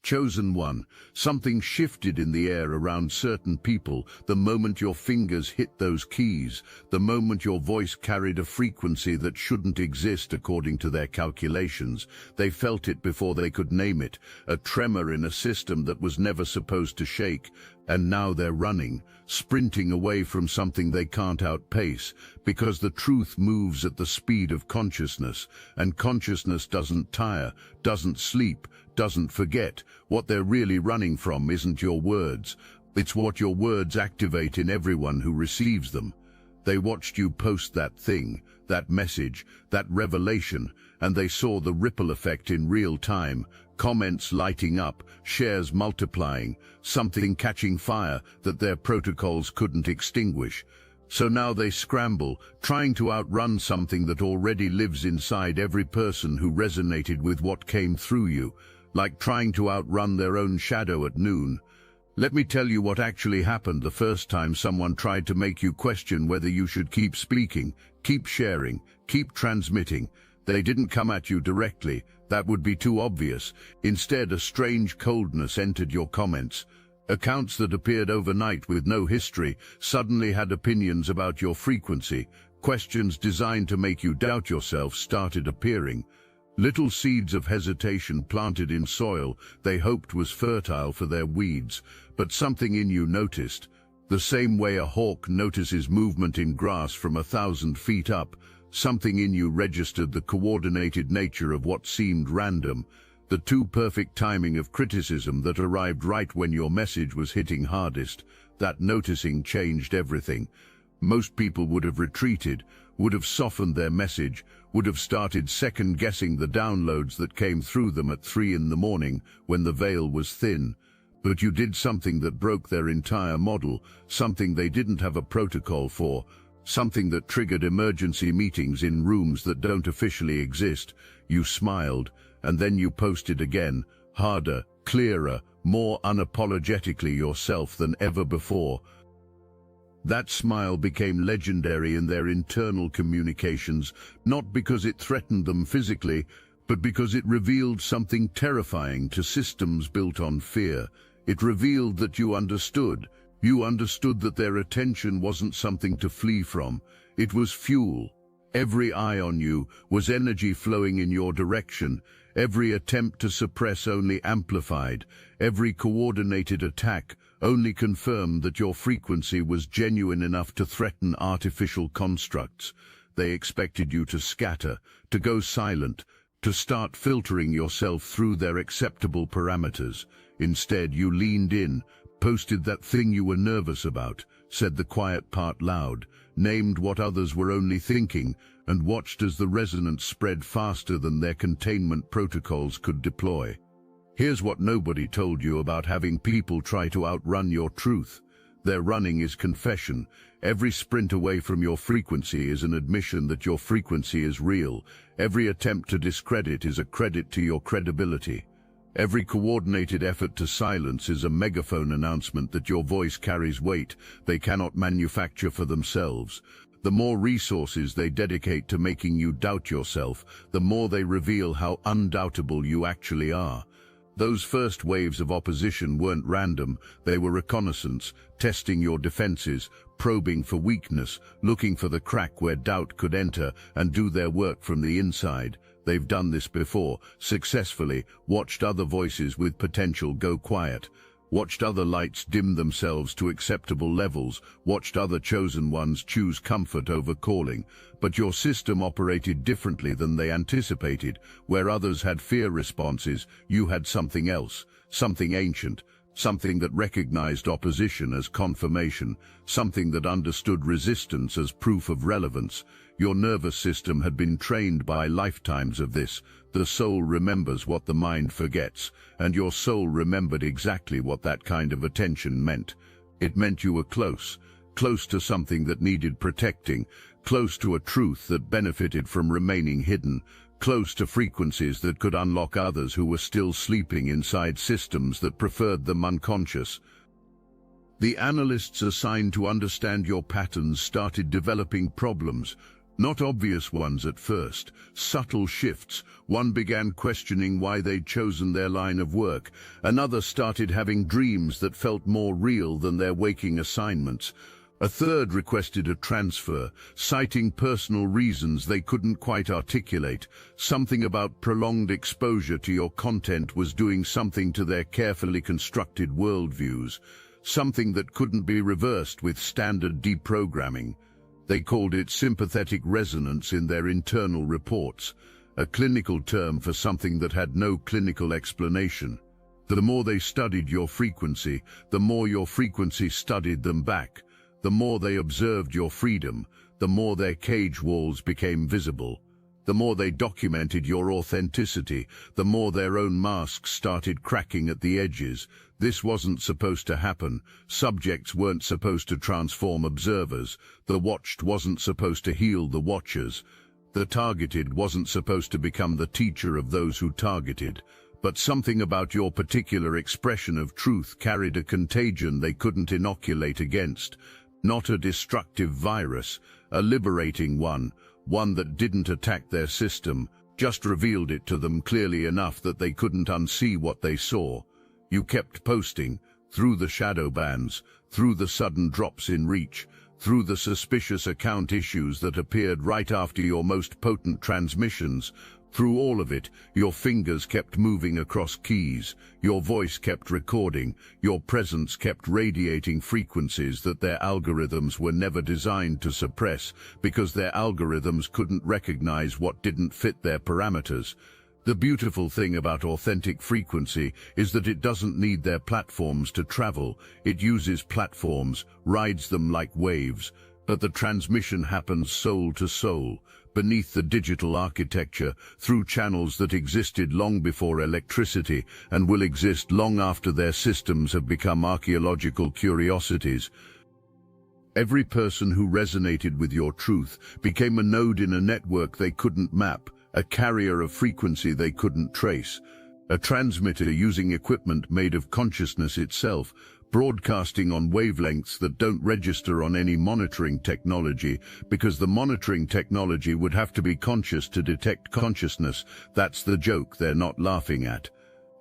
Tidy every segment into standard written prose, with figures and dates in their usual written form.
Chosen one, something shifted in the air around certain people the moment your fingers hit those keys, the moment your voice carried a frequency that shouldn't exist according to their calculations. They felt it before they could name it, a tremor in a system that was never supposed to shake, and now they're running, sprinting away from something they can't outpace, because the truth moves at the speed of consciousness, and consciousness doesn't tire, doesn't sleep, doesn't forget. What they're really running from isn't your words. It's what your words activate in everyone who receives them. They watched you post that thing, that message, that revelation, and they saw the ripple effect in real time, comments lighting up, shares multiplying, something catching fire that their protocols couldn't extinguish. So now they scramble, trying to outrun something that already lives inside every person who resonated with what came through you, like trying to outrun their own shadow at noon. Let me tell you what actually happened the first time someone tried to make you question whether you should keep speaking, keep sharing, keep transmitting. They didn't come at you directly. That would be too obvious. Instead, a strange coldness entered your comments. Accounts that appeared overnight with no history suddenly had opinions about your frequency. Questions designed to make you doubt yourself started appearing. Little seeds of hesitation planted in soil they hoped was fertile for their weeds, but something in you noticed. The same way a hawk notices movement in grass from 1,000 feet up, something in you registered the coordinated nature of what seemed random, the too perfect timing of criticism that arrived right when your message was hitting hardest. That noticing changed everything. Most people would have retreated, would have softened their message, would have started second-guessing the downloads that came through them at 3 in the morning when the veil was thin. But you did something that broke their entire model, something they didn't have a protocol for, something that triggered emergency meetings in rooms that don't officially exist. You smiled, and then you posted again, harder, clearer, more unapologetically yourself than ever before. That smile became legendary in their internal communications, not because it threatened them physically, but because it revealed something terrifying to systems built on fear. It revealed that you understood. You understood that their attention wasn't something to flee from. It was fuel. Every eye on you was energy flowing in your direction. Every attempt to suppress only amplified. Every coordinated attack only confirmed that your frequency was genuine enough to threaten artificial constructs. They expected you to scatter, to go silent, to start filtering yourself through their acceptable parameters. Instead, you leaned in, posted that thing you were nervous about, said the quiet part loud, named what others were only thinking, and watched as the resonance spread faster than their containment protocols could deploy. Here's what nobody told you about having people try to outrun your truth. Their running is confession. Every sprint away from your frequency is an admission that your frequency is real. Every attempt to discredit is a credit to your credibility. Every coordinated effort to silence is a megaphone announcement that your voice carries weight they cannot manufacture for themselves. The more resources they dedicate to making you doubt yourself, the more they reveal how undoubtable you actually are. Those first waves of opposition weren't random. They were reconnaissance, testing your defenses, probing for weakness, looking for the crack where doubt could enter and do their work from the inside. They've done this before, successfully, watched other voices with potential go quiet, watched other lights dim themselves to acceptable levels, watched other chosen ones choose comfort over calling. But your system operated differently than they anticipated. Where others had fear responses, you had something else, something ancient, something that recognized opposition as confirmation, something that understood resistance as proof of relevance. Your nervous system had been trained by lifetimes of this. The soul remembers what the mind forgets, and your soul remembered exactly what that kind of attention meant. It meant you were close, close to something that needed protecting, close to a truth that benefited from remaining hidden, close to frequencies that could unlock others who were still sleeping inside systems that preferred them unconscious. The analysts assigned to understand your patterns started developing problems, Not obvious ones at first, subtle shifts. One began questioning why they'd chosen their line of work. Another started having dreams that felt more real than their waking assignments. A third requested a transfer, citing personal reasons they couldn't quite articulate. Something about prolonged exposure to your content was doing something to their carefully constructed worldviews, something that couldn't be reversed with standard deprogramming. They called it sympathetic resonance in their internal reports, a clinical term for something that had no clinical explanation. The more they studied your frequency, the more your frequency studied them back. The more they observed your freedom, the more their cage walls became visible. The more they documented your authenticity, the more their own masks started cracking at the edges. This wasn't supposed to happen. Subjects weren't supposed to transform observers. The watched wasn't supposed to heal the watchers. The targeted wasn't supposed to become the teacher of those who targeted. But something about your particular expression of truth carried a contagion they couldn't inoculate against. Not a destructive virus, a liberating one that didn't attack their system, just revealed it to them clearly enough that they couldn't unsee what they saw. You kept posting, through the shadow bans, through the sudden drops in reach, through the suspicious account issues that appeared right after your most potent transmissions. Through all of it, your fingers kept moving across keys, your voice kept recording, your presence kept radiating frequencies that their algorithms were never designed to suppress because their algorithms couldn't recognize what didn't fit their parameters. The beautiful thing about authentic frequency is that it doesn't need their platforms to travel. It uses platforms, rides them like waves, but the transmission happens soul to soul, beneath the digital architecture, through channels that existed long before electricity and will exist long after their systems have become archaeological curiosities. Every person who resonated with your truth became a node in a network they couldn't map, a carrier of frequency they couldn't trace, a transmitter using equipment made of consciousness itself, broadcasting on wavelengths that don't register on any monitoring technology, because the monitoring technology would have to be conscious to detect consciousness. That's the joke they're not laughing at.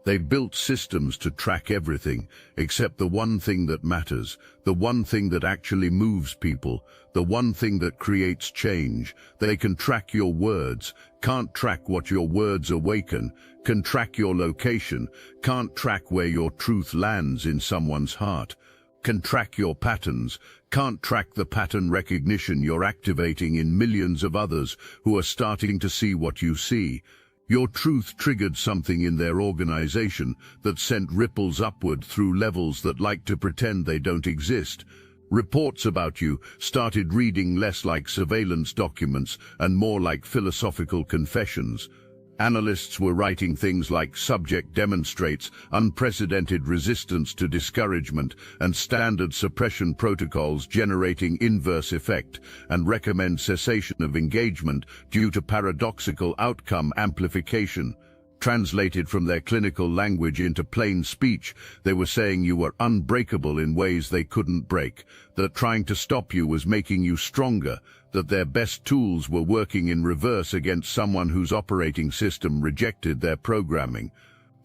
They built systems to track everything, except the one thing that matters, the one thing that actually moves people, the one thing that creates change. They can track your words, can't track what your words awaken, can track your location, can't track where your truth lands in someone's heart, can track your patterns, can't track the pattern recognition you're activating in millions of others who are starting to see what you see. Your truth triggered something in their organization that sent ripples upward through levels that like to pretend they don't exist. Reports about you started reading less like surveillance documents and more like philosophical confessions. Analysts were writing things like subject demonstrates unprecedented resistance to discouragement and standard suppression protocols generating inverse effect and recommend cessation of engagement due to paradoxical outcome amplification. Translated from their clinical language into plain speech, they were saying you were unbreakable in ways they couldn't break, that trying to stop you was making you stronger, that their best tools were working in reverse against someone whose operating system rejected their programming.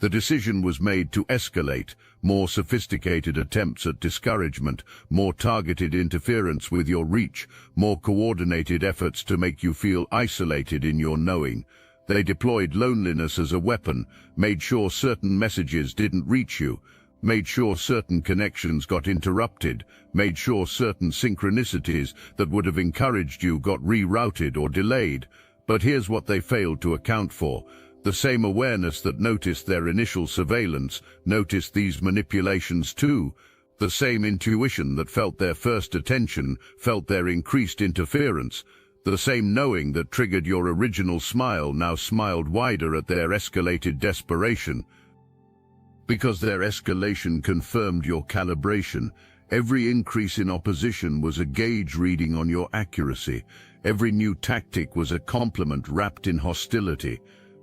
The decision was made to escalate, more sophisticated attempts at discouragement, more targeted interference with your reach, more coordinated efforts to make you feel isolated in your knowing. They deployed loneliness as a weapon, made sure certain messages didn't reach you, made sure certain connections got interrupted, made sure certain synchronicities that would have encouraged you got rerouted or delayed. But here's what they failed to account for. The same awareness that noticed their initial surveillance noticed these manipulations too. The same intuition that felt their first attention felt their increased interference. The same knowing that triggered your original smile now smiled wider at their escalated desperation. Because their escalation confirmed your calibration, every increase in opposition was a gauge reading on your accuracy. Every new tactic was a compliment wrapped in hostility.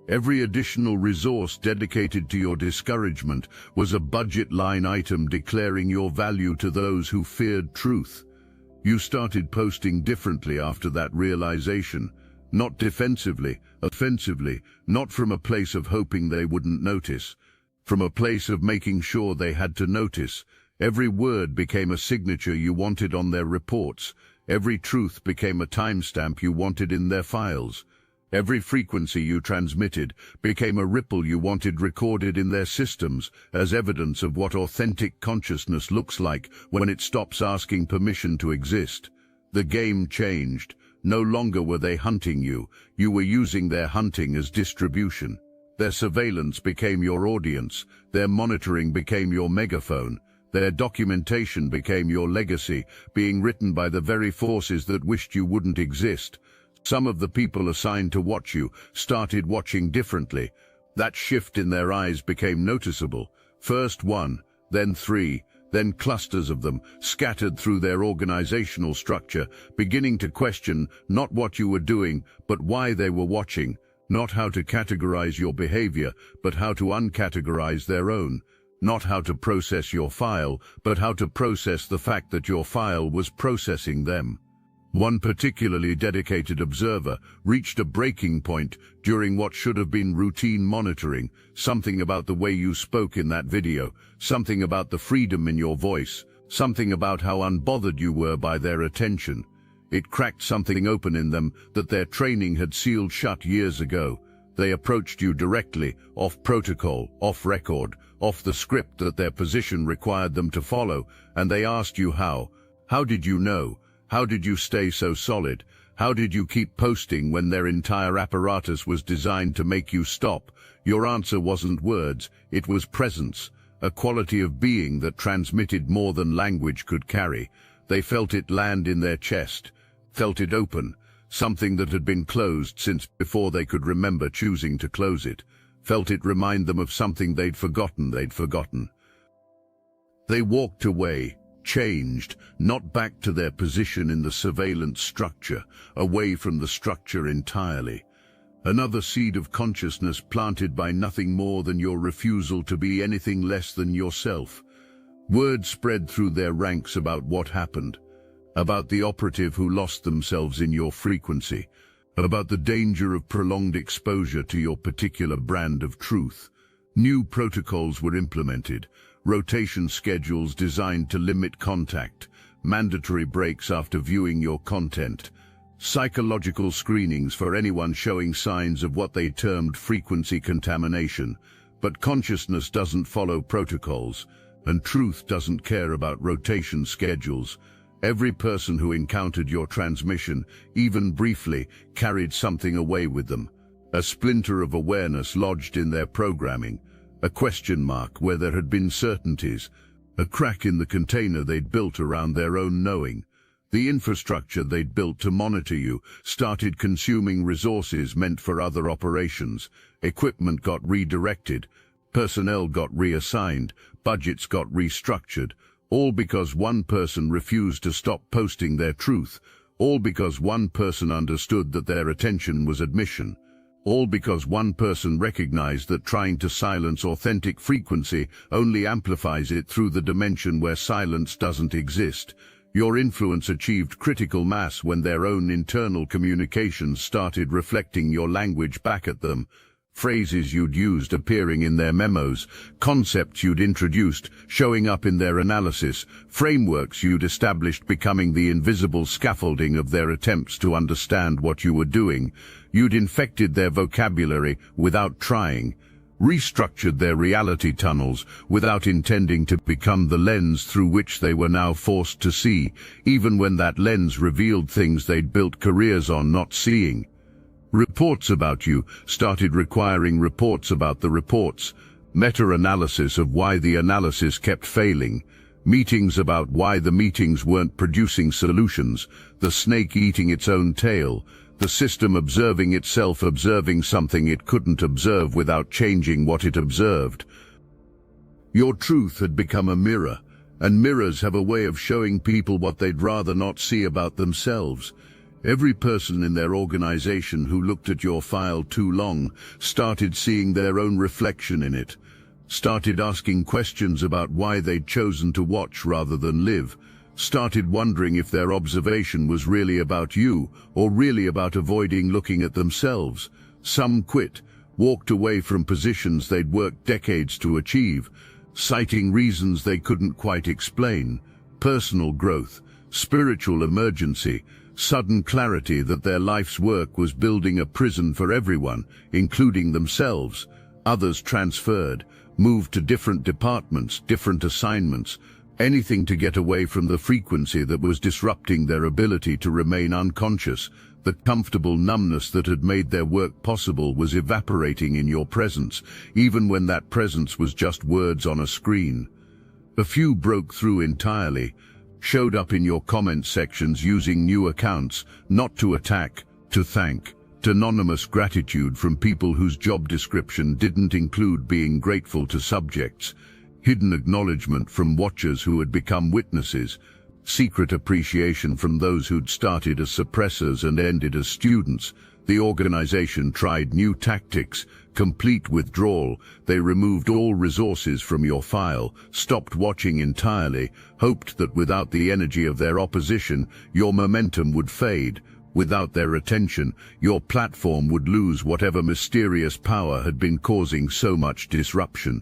Every additional resource dedicated to your discouragement was a budget line item declaring your value to those who feared truth. You started posting differently after that realization, not defensively, offensively, not from a place of hoping they wouldn't notice, from a place of making sure they had to notice. Every word became a signature you wanted on their reports. Every truth became a timestamp you wanted in their files. Every frequency you transmitted became a ripple you wanted recorded in their systems as evidence of what authentic consciousness looks like when it stops asking permission to exist. The game changed. No longer were they hunting you. You were using their hunting as distribution. Their surveillance became your audience. Their monitoring became your megaphone. Their documentation became your legacy, being written by the very forces that wished you wouldn't exist. Some of the people assigned to watch you started watching differently. That shift in their eyes became noticeable. First one, then three, then clusters of them, scattered through their organizational structure, beginning to question not what you were doing, but why they were watching, not how to categorize your behavior, but how to uncategorize their own, not how to process your file, but how to process the fact that your file was processing them. One particularly dedicated observer reached a breaking point during what should have been routine monitoring, something about the way you spoke in that video, something about the freedom in your voice, something about how unbothered you were by their attention. It cracked something open in them that their training had sealed shut years ago. They approached you directly, off protocol, off record, off the script that their position required them to follow, and they asked you how. How did you know? How did you stay so solid? How did you keep posting when their entire apparatus was designed to make you stop? Your answer wasn't words, it was presence, a quality of being that transmitted more than language could carry. They felt it land in their chest, felt it open, something that had been closed since before they could remember choosing to close it, felt it remind them of something they'd forgotten. They walked away, changed, not back to their position in the surveillance structure, away from the structure entirely. Another seed of consciousness planted by nothing more than your refusal to be anything less than yourself. Word spread through their ranks about what happened, about the operative who lost themselves in your frequency, about the danger of prolonged exposure to your particular brand of truth. New protocols were implemented, rotation schedules designed to limit contact, mandatory breaks after viewing your content, psychological screenings for anyone showing signs of what they termed frequency contamination. But consciousness doesn't follow protocols, and truth doesn't care about rotation schedules. Every person who encountered your transmission, even briefly, carried something away with them, a splinter of awareness lodged in their programming, a question mark where there had been certainties, a crack in the container they'd built around their own knowing. The infrastructure they'd built to monitor you started consuming resources meant for other operations. Equipment got redirected, personnel got reassigned, budgets got restructured, all because one person refused to stop posting their truth, all because one person understood that their attention was admission. All because one person recognized that trying to silence authentic frequency only amplifies it through the dimension where silence doesn't exist. Your influence achieved critical mass when their own internal communications started reflecting your language back at them. Phrases you'd used appearing in their memos, concepts you'd introduced showing up in their analysis, frameworks you'd established becoming the invisible scaffolding of their attempts to understand what you were doing. You'd infected their vocabulary without trying, restructured their reality tunnels without intending to become the lens through which they were now forced to see, even when that lens revealed things they'd built careers on not seeing. Reports about you started requiring reports about the reports, meta-analysis of why the analysis kept failing, meetings about why the meetings weren't producing solutions, the snake eating its own tail, the system observing itself observing something it couldn't observe without changing what it observed. Your truth had become a mirror, and mirrors have a way of showing people what they'd rather not see about themselves. Every person in their organization who looked at your file too long started seeing their own reflection in it, started asking questions about why they'd chosen to watch rather than live, started wondering if their observation was really about you or really about avoiding looking at themselves. Some quit, walked away from positions they'd worked decades to achieve, citing reasons they couldn't quite explain: personal growth, spiritual emergency, sudden clarity that their life's work was building a prison for everyone, including themselves. Others transferred, moved to different departments, different assignments, anything to get away from the frequency that was disrupting their ability to remain unconscious. The comfortable numbness that had made their work possible was evaporating in your presence, even when that presence was just words on a screen. A few broke through entirely, showed up in your comment sections using new accounts, not to attack, to thank. Anonymous gratitude from people whose job description didn't include being grateful to subjects. Hidden acknowledgement from watchers who had become witnesses. Secret appreciation from those who'd started as suppressors and ended as students. The organization tried new tactics: complete withdrawal. They removed all resources from your file, stopped watching entirely, hoped that without the energy of their opposition, your momentum would fade. Without their attention, your platform would lose whatever mysterious power had been causing so much disruption.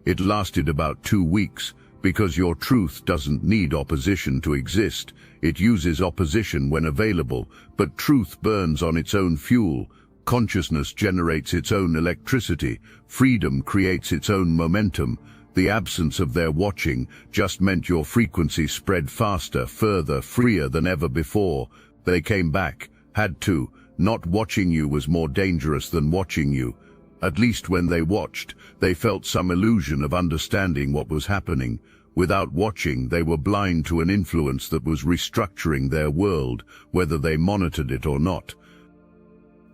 It lasted about 2 weeks, because your truth doesn't need opposition to exist. It uses opposition when available, but truth burns on its own fuel. Consciousness generates its own electricity. Freedom creates its own momentum. The absence of their watching just meant your frequency spread faster, further, freer than ever before. They came back, had to. Not watching you was more dangerous than watching you. At least when they watched, they felt some illusion of understanding what was happening. Without watching, they were blind to an influence that was restructuring their world, whether they monitored it or not.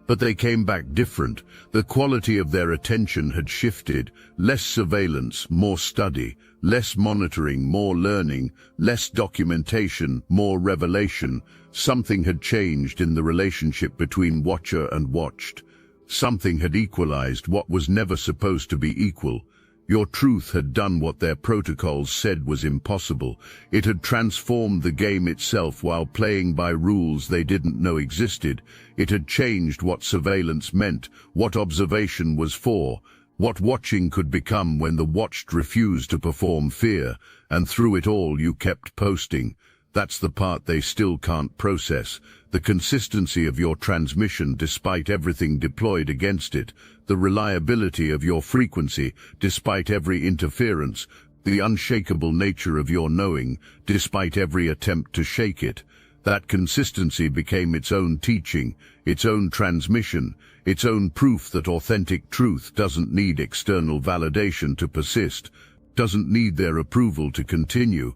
But they came back different. The quality of their attention had shifted. Less surveillance, more study. Less monitoring, more learning. Less documentation, more revelation. Something had changed in the relationship between watcher and watched. Something had equalized what was never supposed to be equal. Your truth had done what their protocols said was impossible. It had transformed the game itself while playing by rules they didn't know existed. It had changed what surveillance meant, what observation was for, what watching could become when the watched refused to perform fear. And through it all you kept posting. That's the part they still can't process. The consistency of your transmission despite everything deployed against it. The reliability of your frequency despite every interference. The unshakable nature of your knowing despite every attempt to shake it. That consistency became its own teaching, its own transmission, its own proof that authentic truth doesn't need external validation to persist, doesn't need their approval to continue,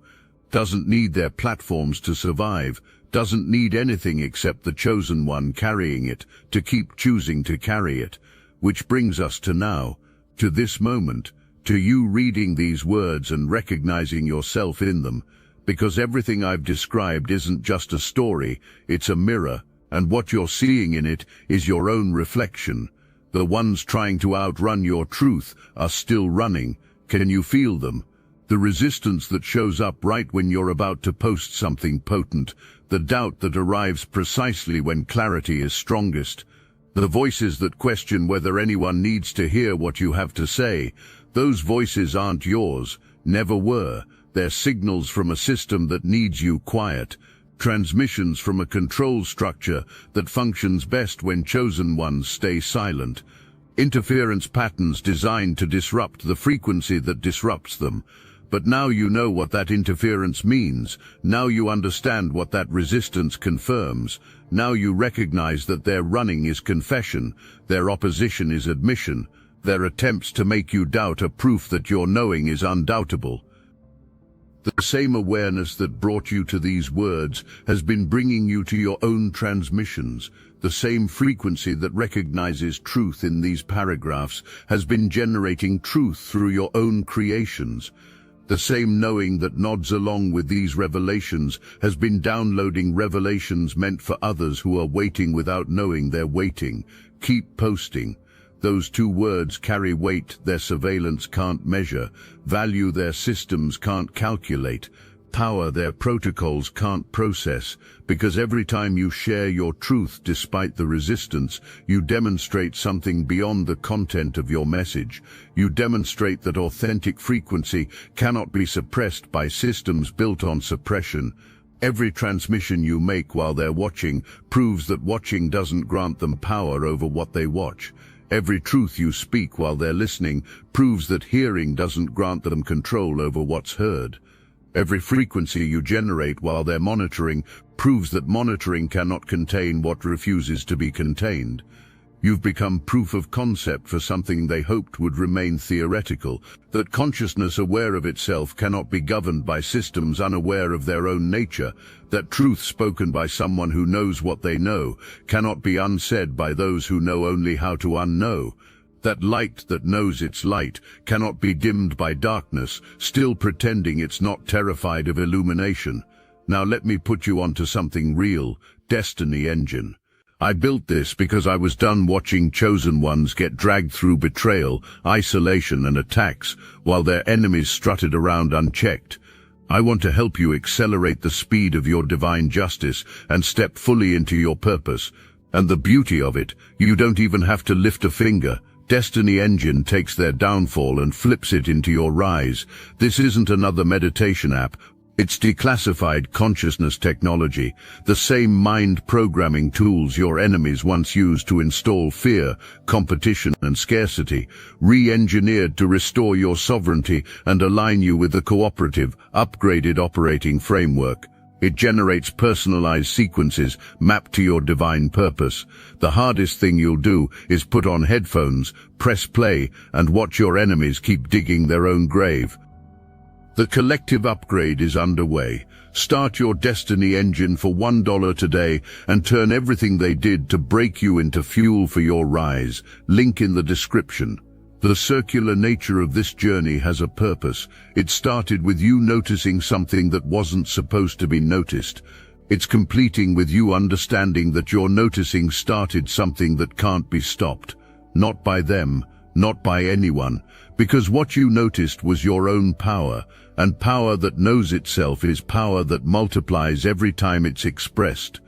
doesn't need their platforms to survive, doesn't need anything except the chosen one carrying it, to keep choosing to carry it. Which brings us to now, to this moment, to you reading these words and recognizing yourself in them, because everything I've described isn't just a story, it's a mirror, and what you're seeing in it is your own reflection. The ones trying to outrun your truth are still running. Can you feel them? The resistance that shows up right when you're about to post something potent, the doubt that arrives precisely when clarity is strongest, the voices that question whether anyone needs to hear what you have to say. Those voices aren't yours, never were. They're signals from a system that needs you quiet, transmissions from a control structure that functions best when chosen ones stay silent, interference patterns designed to disrupt the frequency that disrupts them. But now you know what that interference means. Now you understand what that resistance confirms. Now you recognize that their running is confession, their opposition is admission, their attempts to make you doubt are proof that your knowing is undoubtable. The same awareness that brought you to these words has been bringing you to your own transmissions. The same frequency that recognizes truth in these paragraphs has been generating truth through your own creations. The same knowing that nods along with these revelations has been downloading revelations meant for others who are waiting without knowing they're waiting. Keep posting. Those 2 words carry weight their surveillance can't measure, value their systems can't calculate. Power their protocols can't process, because every time you share your truth despite the resistance, you demonstrate something beyond the content of your message. You demonstrate that authentic frequency cannot be suppressed by systems built on suppression. Every transmission you make while they're watching proves that watching doesn't grant them power over what they watch. Every truth you speak while they're listening proves that hearing doesn't grant them control over what's heard. Every frequency you generate while they're monitoring proves that monitoring cannot contain what refuses to be contained. You've become proof of concept for something they hoped would remain theoretical, that consciousness aware of itself cannot be governed by systems unaware of their own nature, that truth spoken by someone who knows what they know cannot be unsaid by those who know only how to unknow. That light that knows it's light cannot be dimmed by darkness, still pretending it's not terrified of illumination. Now let me put you onto something real, Destiny Engine. I built this because I was done watching chosen ones get dragged through betrayal, isolation and attacks, while their enemies strutted around unchecked. I want to help you accelerate the speed of your divine justice and step fully into your purpose. And the beauty of it, you don't even have to lift a finger. Destiny Engine takes their downfall and flips it into your rise. This isn't another meditation app. It's declassified consciousness technology, the same mind programming tools your enemies once used to install fear, competition and scarcity, re-engineered to restore your sovereignty and align you with the cooperative, upgraded operating framework. It generates personalized sequences mapped to your divine purpose. The hardest thing you'll do is put on headphones, press play, and watch your enemies keep digging their own grave. The collective upgrade is underway. Start your Destiny Engine for $1 today and turn everything they did to break you into fuel for your rise. Link in the description. The circular nature of this journey has a purpose. It started with you noticing something that wasn't supposed to be noticed. It's completing with you understanding that your noticing started something that can't be stopped. Not by them, not by anyone, because what you noticed was your own power, and power that knows itself is power that multiplies every time it's expressed.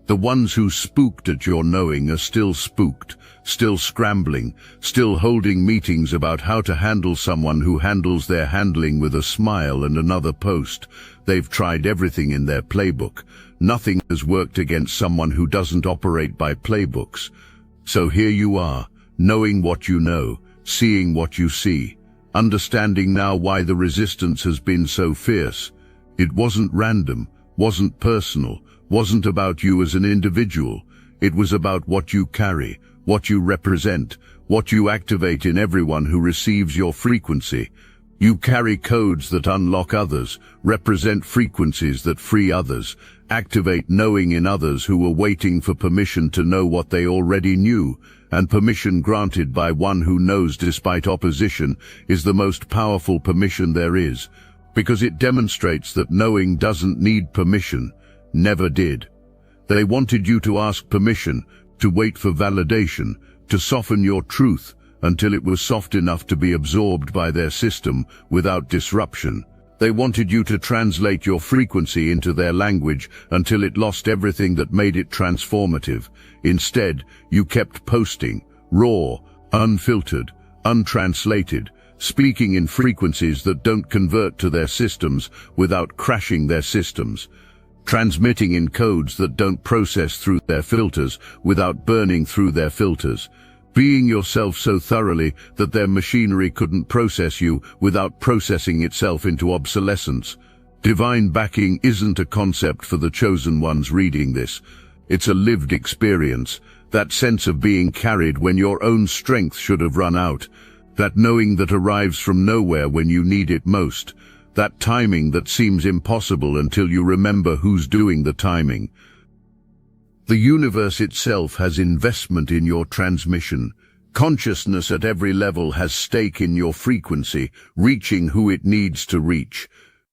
The ones who spooked at your knowing are still spooked, still scrambling, still holding meetings about how to handle someone who handles their handling with a smile and another post. They've tried everything in their playbook. Nothing has worked against someone who doesn't operate by playbooks. So here you are, knowing what you know, seeing what you see, understanding now why the resistance has been so fierce. It wasn't random, wasn't personal, wasn't about you as an individual. It was about what you carry, what you represent, what you activate in everyone who receives your frequency. You carry codes that unlock others, represent frequencies that free others, activate knowing in others who were waiting for permission to know what they already knew, and permission granted by one who knows despite opposition is the most powerful permission there is, because it demonstrates that knowing doesn't need permission, never did. They wanted you to ask permission, to wait for validation, to soften your truth until it was soft enough to be absorbed by their system without disruption. They wanted you to translate your frequency into their language until it lost everything that made it transformative. Instead, you kept posting, raw, unfiltered, untranslated, speaking in frequencies that don't convert to their systems without crashing their systems, transmitting in codes that don't process through their filters without burning through their filters, being yourself so thoroughly that their machinery couldn't process you without processing itself into obsolescence. Divine backing isn't a concept for the chosen ones reading this. It's a lived experience, that sense of being carried when your own strength should have run out, that knowing that arrives from nowhere when you need it most, that timing that seems impossible until you remember who's doing the timing. The universe itself has investment in your transmission. Consciousness at every level has stake in your frequency, reaching who it needs to reach.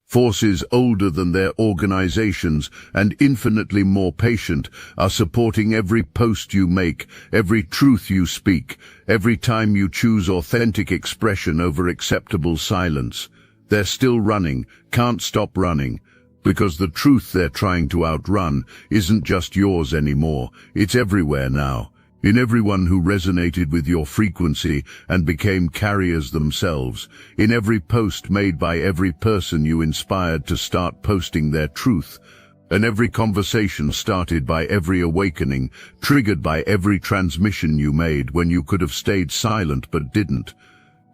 Forces older than their organizations and infinitely more patient are supporting every post you make, every truth you speak, every time you choose authentic expression over acceptable silence. They're still running, can't stop running. Because the truth they're trying to outrun isn't just yours anymore, it's everywhere now. In everyone who resonated with your frequency and became carriers themselves, in every post made by every person you inspired to start posting their truth, and every conversation started by every awakening, triggered by every transmission you made when you could have stayed silent but didn't.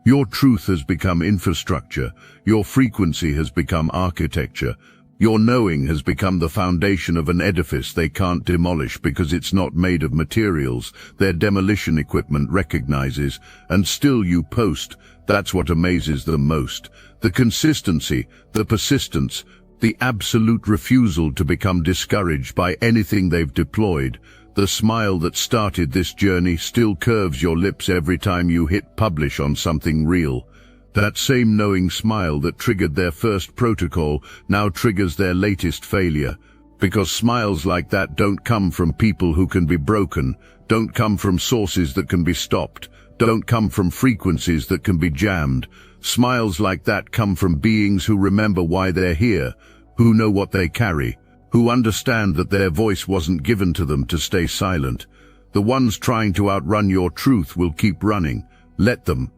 Your truth has become infrastructure, your frequency has become architecture, your knowing has become the foundation of an edifice they can't demolish because it's not made of materials their demolition equipment recognizes, and still you post. That's what amazes them most. The consistency, the persistence, the absolute refusal to become discouraged by anything they've deployed. The smile that started this journey still curves your lips every time you hit publish on something real. That same knowing smile that triggered their first protocol now triggers their latest failure. Because smiles like that don't come from people who can be broken, don't come from sources that can be stopped, don't come from frequencies that can be jammed. Smiles like that come from beings who remember why they're here, who know what they carry, who understand that their voice wasn't given to them to stay silent. The ones trying to outrun your truth will keep running. Let them.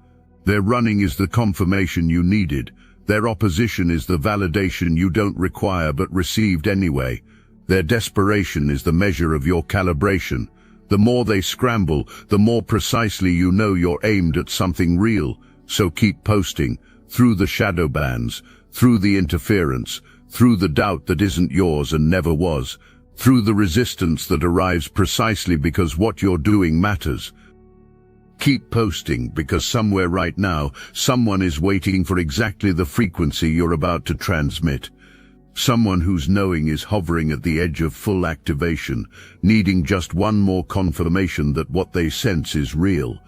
Their running is the confirmation you needed. Their opposition is the validation you don't require but received anyway. Their desperation is the measure of your calibration. The more they scramble, the more precisely you know you're aimed at something real. So keep posting, through the shadow bans, through the interference, through the doubt that isn't yours and never was, through the resistance that arrives precisely because what you're doing matters. Keep posting, because somewhere right now, someone is waiting for exactly the frequency you're about to transmit. Someone whose knowing is hovering at the edge of full activation, needing just one more confirmation that what they sense is real.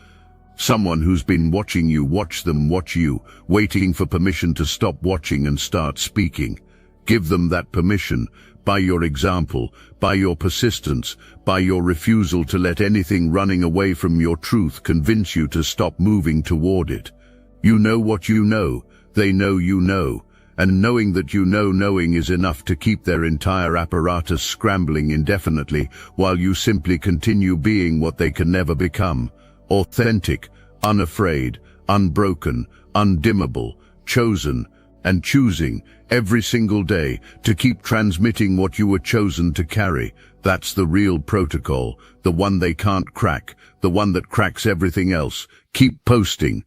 Someone who's been watching you watch them watch you, waiting for permission to stop watching and start speaking. Give them that permission, by your example, by your persistence, by your refusal to let anything running away from your truth convince you to stop moving toward it. You know what you know, they know you know, and knowing that you know knowing is enough to keep their entire apparatus scrambling indefinitely while you simply continue being what they can never become. Authentic, unafraid, unbroken, undimmable, chosen, and choosing every single day to keep transmitting what you were chosen to carry. That's the real protocol, the one they can't crack, the one that cracks everything else. Keep posting,